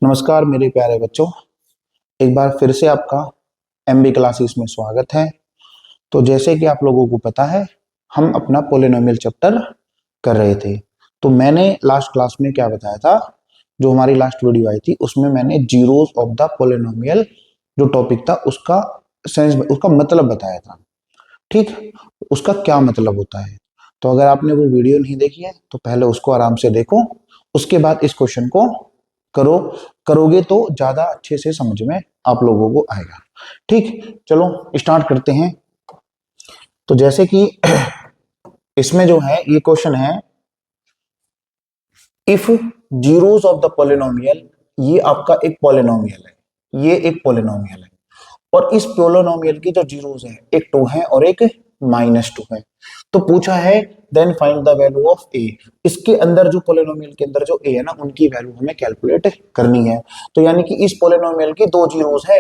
नमस्कार मेरे प्यारे बच्चों, एक बार फिर से आपका एमबी क्लासेस में स्वागत है। तो जैसे कि आप लोगों को पता है, हम अपना पॉलिनोमियल चैप्टर कर रहे थे। तो मैंने लास्ट क्लास में क्या बताया था, जो हमारी लास्ट वीडियो आई थी उसमें मैंने जीरोस ऑफ द पॉलिनोमियल जो टॉपिक था उसका सेंस, उसका मतलब बताया था। ठीक, उसका क्या मतलब होता है। तो अगर आपने वो वीडियो नहीं देखी है तो पहले उसको आराम से देखो, उसके बाद इस क्वेश्चन को करो। करोगे तो ज्यादा अच्छे से समझ में आप लोगों को आएगा। ठीक, चलो स्टार्ट करते हैं। तो जैसे कि इसमें जो है ये क्वेश्चन है, if zeros of the polynomial, ये आपका एक पॉलिनोमियल है, ये एक पॉलिनोमियल है और इस पॉलिनोमियल की जो जीरोस है, एक 2 है और एक -2 है। तो पूछा है then find the value of A. इसके अंदर जो पॉलिनोमियल के अंदर जो ए है ना, उनकी वैल्यू हमें कैलकुलेट करनी है। तो यानी कि इस पॉलिनोमियल की दो जीरोस है,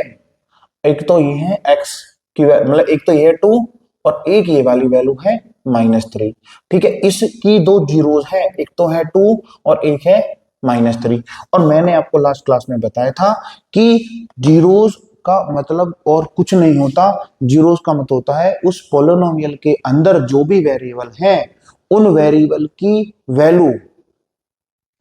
एक तो ये है एक्स की मतलब एक तो ये है 2 और एक ये वाली वैल्यू है -3। ठीक है, इसकी दो जीरोस है, एक तो है 2 और एक है -3। और मैंने आपको लास्ट क्लास में बताया था कि जीरोस का मतलब और कुछ नहीं होता। जीरोस का मतलब होता है उस पॉलिनोमियल के अंदर जो भी वेरिएबल हैं उन वेरिएबल की वैल्यू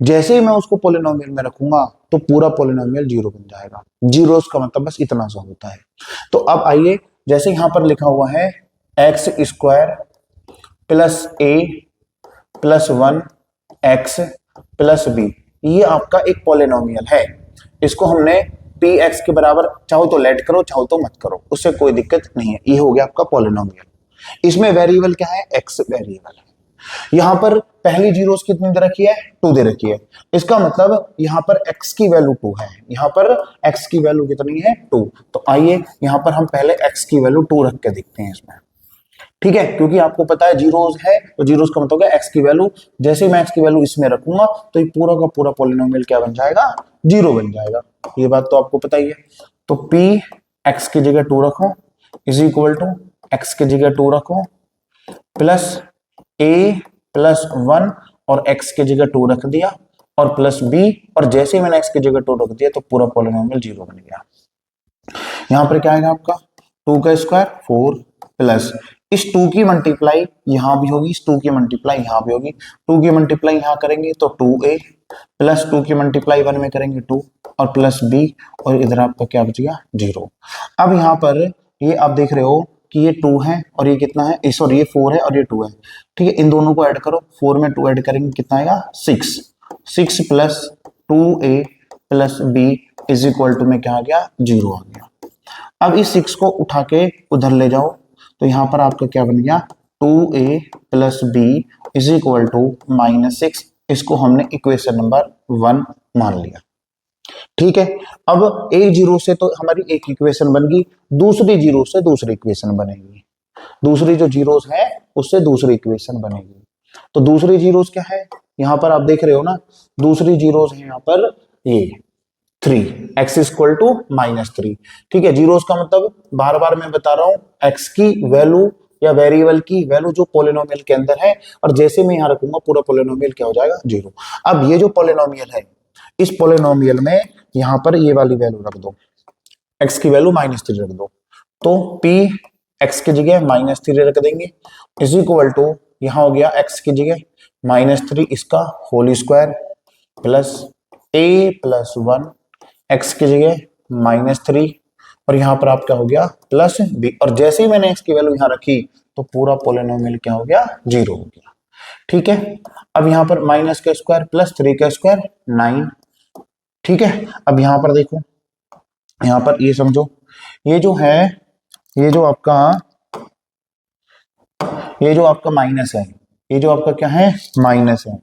जैसे ही मैं उसको पॉलिनोमियल में रखूंगा तो पूरा पॉलिनोमियल जीरो बन जाएगा। जीरोस का मतलब बस इतना सा होता है। तो अब आइए, जैसे यहां पर लिखा हुआ है एक्स स्क्वायर प्लस ए प्लस 1 एक्स प्लस बी, ये आपका एक पॉलिनोमियल है। इसको हमने पी एक्स के बराबर चाहो तो लेट करो, चाहो तो मत करो, उससे कोई दिक्कत नहीं है। ये हो गया आपका पॉलिनोमियल। इसमें वेरिएबल क्या है, एक्स वेरिएबल है। यहां पर पहली जीरोस कितनी दे रखी है, 2 दे रखी है। इसका मतलब यहां पर x की वैल्यू 2 है, यहां पर x की वैल्यू कितनी है, 2। तो आइए यहां पर हम पहले x की वैल्यू 2 रख के देखते हैं इसमें। ठीक है, क्योंकि आपको पता है जीरोस है तो जीरोस का मतलब है x की वैल्यू। जैसे मैं x की वैल्यू इसमें रखूंगा तो ये पूरा का पूरा पॉलिनोमियल क्या बन जाएगा, जीरो बन जाएगा। ये बात तो आपको पता ही है। तो p x की जगह 2 रखो इज इक्वल टू x की जगह 2 रखो प्लस a प्लस 1 और x की जगह 2 रख दिया और प्लस b, और जैसे ही मैंने x की जगह 2 रख दिया तो पूरा पॉलिनोमियल जीरो बन गया। यहां पर क्या आएगा आपका 2 का स्क्वायर 4 प्लस इस 2 की मल्टीप्लाई यहां भी होगी, इस 2 की मल्टीप्लाई यहां भी होगी। 2 की मल्टीप्लाई यहां करेंगे तो 2a प्लस 2 की मल्टीप्लाई 1 में करेंगे 2 और प्लस b, और इधर आपका क्या बचेगा, जीरो। अब यहां पर ये आप देख रहे हो कि ये 2 है और ये कितना है, सॉरी ये 4 है और ये 2 है। ठीक है, इन दोनों को ऐड करो, 4 में 2 ऐड करेंगे कितना आएगा, 6। 6 plus 2a plus b is equal to में क्या आ गया, जीरो आ गया। अब इस 6 को उठा के उधर ले जाओ तो यहां पर आपका क्या बन गया, 2a plus B is equal to -6। इसको हमने इक्वेशन नंबर 1 मान लिया। ठीक है, अब एक जीरो से तो हमारी एक इक्वेशन बन गई, दूसरी जीरो से दूसरी इक्वेशन बनेगी, दूसरी जो जीरोस है उससे दूसरी इक्वेशन बनेगी। तो दूसरी जीरोस क्या है, यहां पर आप देख रहे हो ना, दूसरी जीरोस है यहां पर ये 3 एक्स इक्वल टू -3। ठीक है, जीरोस का मतलब बार बार मैं बता रहा हूं एक्स की वैल्यू या वेरिएबल की वैल्यू जो पॉलिनोमियल के अंदर है, और जैसे मैं यहां रखूंगा पूरा पॉलिनोमियल क्या हो जाएगा, जीरो। अब ये जो पॉलिनोमियल है, इस पॉलिनोमियल में यहां पर ये वाली वैल्यू रख दो, एक्स की वैल्यू -3 रख दो। तो p एक्स की जगह -3 रख देंगे इज इक्वल टू यहां हो गया एक्स की जगह -3 इसका whole square plus a plus 1 X की जगह -3 और यहां पर आपका हो गया प्लस b, और जैसे ही मैंने एक्स की वैल्यू यहां रखी तो पूरा पॉलिनोमियल क्या हो गया, जीरो हो गया। ठीक है, अब यहां पर माइनस का स्क्वायर प्लस 3 का स्क्वायर 9। ठीक है, अब यहां पर देखो, यहां पर ये समझो, ये जो है, ये जो आपका ये जो आपका माइनस है, ये जो आपका क्या है, माइनस है।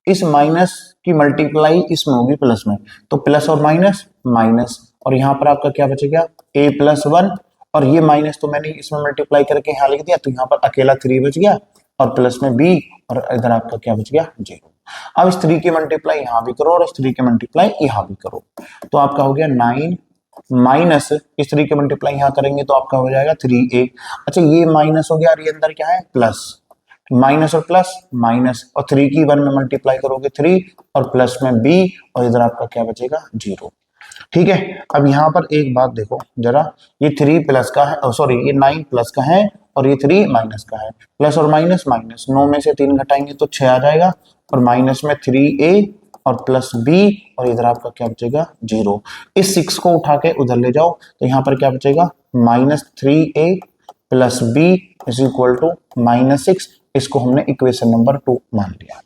इस माइनस की मल्टीप्लाई इसमें होगी प्लस में, तो प्लस और माइनस माइनस, और यहां पर आपका क्या बचेगा, a प्लस 1, और ये माइनस तो मैंने इसमें मल्टीप्लाई करके यहां लिख दिया तो यहां पर अकेला 3 बच गया और प्लस में b, और इधर आपका क्या बच गया, 0। अब इस 3 की मल्टीप्लाई यहां भी करो और इस 3 की मल्टीप्लाई यहां भी करो, तो आपका हो गया 9 माइनस इस 3 के मल्टीप्लाई यहां करेंगे तो आपका हो जाएगा 3a। अच्छा, ये माइनस हो गया और ये अंदर क्या है, प्लस। माइनस और प्लस माइनस, और 3 की 1 में मल्टीप्लाई करोगे 3 और प्लस में b, और इधर आपका क्या बचेगा, 0। ठीक है, अब यहाँ पर एक बात देखो जरा, ये 3 प्लस का है, सॉरी ये 9 प्लस का है और ये 3 माइनस का है। प्लस और माइनस, माइनस 9 में से 3 घटाएंगे तो 6 आ जाएगा, और माइनस में 3a और प्लस b, और इधर आपका क्या बचेगा 0। इस 6 को उठा के उधर ले जाओ तो यहाँ पर क्या बचेगा -3a plus b is equal to -6। इसको हमने इक्वेशन नंबर 2 मान लिया।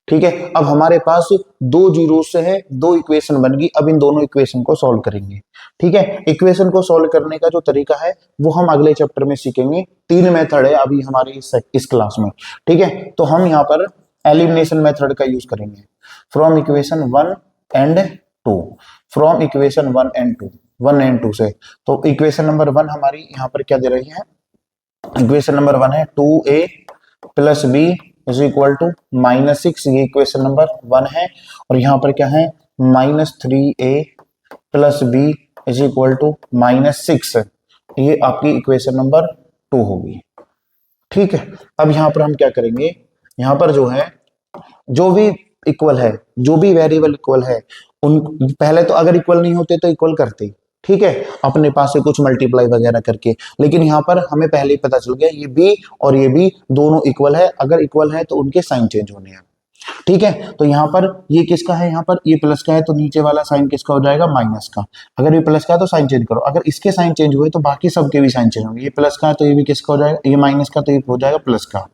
ठीक है, अब हमारे पास दो जीरो से है, दो इक्वेशन बन गई। अब इन दोनों इक्वेशन को सॉल्व करेंगे। ठीक है, इक्वेशन को सॉल्व करने का जो तरीका है वो हम अगले चैप्टर में सीखेंगे। 3 मेथड है अभी हमारी इस क्लास में। ठीक है, तो हम यहाँ पर एलिमिनेशन मेथड का यूज करेंगे from equation 1 and 2, from equation 1 and 2, 1 and 2 से। तो इक्वेशन नंबर 1 हमारी यहाँ पर क्या दे रही है, इक्वेशन नंबर 1 है 2a plus B is equal to -6, ये इक्वेशन नंबर 1 है। और यहाँ पर क्या है -3a plus B is equal to -6, ये आपकी इक्वेशन नंबर 2 होगी। ठीक है, अब यहाँ पर हम क्या करेंगे, यहाँ पर जो है जो भी इक्वल है, जो भी वेरिएबल इक्वल है उन पहले तो अगर इक्वल नहीं होते तो इक्वल करते, ठीक है, अपने पास से कुछ मल्टीप्लाई वगैरह करके। लेकिन यहाँ पर हमें पहले ही पता चल गया ये b और ये b दोनों इक्वल है, अगर इक्वल है तो उनके साइन चेंज होने हैं। ठीक है, तो यहाँ पर ये किसका है, यहाँ पर ये प्लस का है तो नीचे वाला साइन किसका हो जाएगा माइनस का। अगर ये प्लस का है तो साइन चेंज करो, अगर इसके साइन चेंज हुए तो बाकी सबके भी साइन चेंज होंगे। ये प्लस का है तो ये भी किसका हो जाएगा, ये माइनस का तो ये हो जाएगा प्लस का।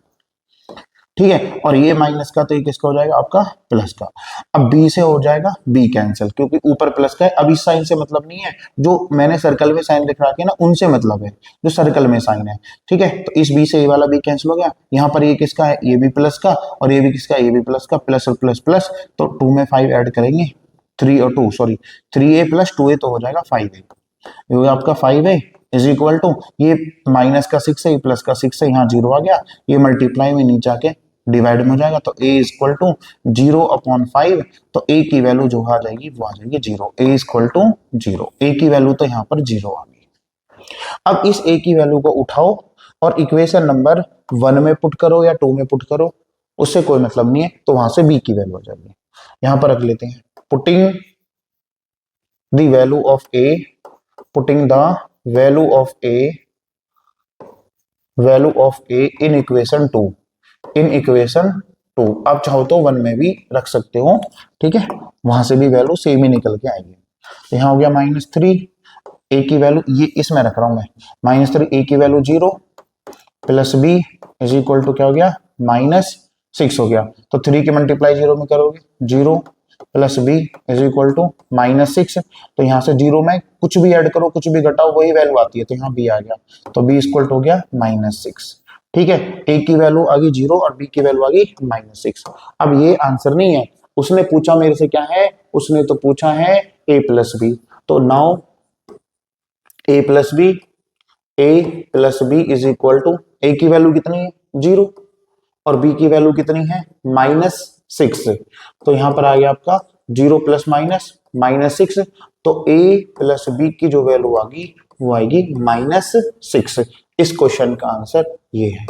ठीक है, और ये माइनस का तो ये किसका हो जाएगा आपका प्लस का। अब b से हो जाएगा b कैंसिल, क्योंकि ऊपर प्लस का है। अब इस साइन से मतलब नहीं है, जो मैंने सर्कल में साइन लिख रखा है ना उनसे मतलब है, जो सर्कल में साइन है। ठीक है, तो इस b से ये वाला b कैंसिल हो गया। यहाँ पर ये किसका है, ये भी प्लस का, और ये भी किसका, ये भी प्लस का, प्लस और प्लस प्लस, तो 2 में 5 ऐड करेंगे, 3 और 2 सॉरी 3a प्लस 2a तो हो जाएगा 5a, ये हो गया आपका 5a इज इक्वल टू, ये माइनस का 6 है, ये प्लस का 6 है, यहाँ 0 आ गया, ये मल्टीप्लाई में नीचे आके डिवाइड में हो जाएगा, तो a इज इक्वल टू 0/5, तो a की वैल्यू जो आ जाएगी वो आ जाएगी 0, a is equal to 0, a की वैल्यू तो यहाँ पर 0 आ गई। अब इस a की वैल्यू को उठाओ और इक्वेशन नंबर 1 में पुट करो या 2 में पुट करो, उससे कोई मतलब नहीं है, तो वहां से b की वैल्यू आ जाएगी। यहां पर रख लेते हैं, putting the value of a, putting the value of a in equation 2, in equation 2। आप चाहो तो 1 में भी रख सकते हो। ठीक है, वहां से भी वैल्यू सेम ही निकल के आएगी। तो यहाँ हो गया -3, a की वैल्यू ये इसमें रख रहा हूं मैं, -3 a की value 0 plus b is equal to क्या हो गया -6 हो गया। तो 3 की मल्टीप्लाई 0 में करोगे 0 plus b is equal to -6, तो यहाँ से 0 में कुछ भी ऐड करो कुछ भी घटाओ वही वैल्यू आती है, तो यहाँ b आ गया, तो b इक्वल टू हो गया -6। ठीक है, a की वैल्यू आ गई 0 और b की वैल्यू आ गई -6। अब ये आंसर नहीं है, उसने पूछा मेरे से क्या है, उसने तो पूछा है a प्लस बी, तो now a plus B is equal to, a की वैल्यू कितनी है 0 और b की वैल्यू कितनी है -6, तो यहां पर आ गया आपका 0 प्लस -6, तो a प्लस बी की जो वैल्यू आएगी वो आएगी -6। इस क्वेश्चन का आंसर ये है।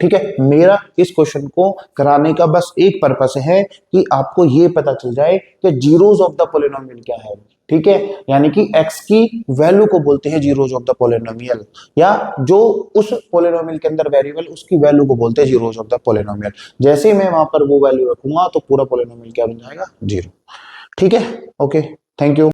ठीक है, मेरा इस क्वेश्चन को कराने का बस एक पर्पस है कि आपको ये पता चल जाए कि जीरोस ऑफ द पॉलिनोमियल क्या है। ठीक है, यानी कि x की वैल्यू को बोलते हैं जीरोस ऑफ द पॉलिनोमियल, या जो उस पॉलिनोमियल के अंदर वेरिएबल उसकी वैल्यू को बोलते हैं जीरोस ऑफ द पॉलिनोमियल। जैसे ही मैं वहां पर वो वैल्यू रखूंगा तो पूरा पॉलिनोमियल क्या बन जाएगा 0। ठीक है, ओके, थैंक यू।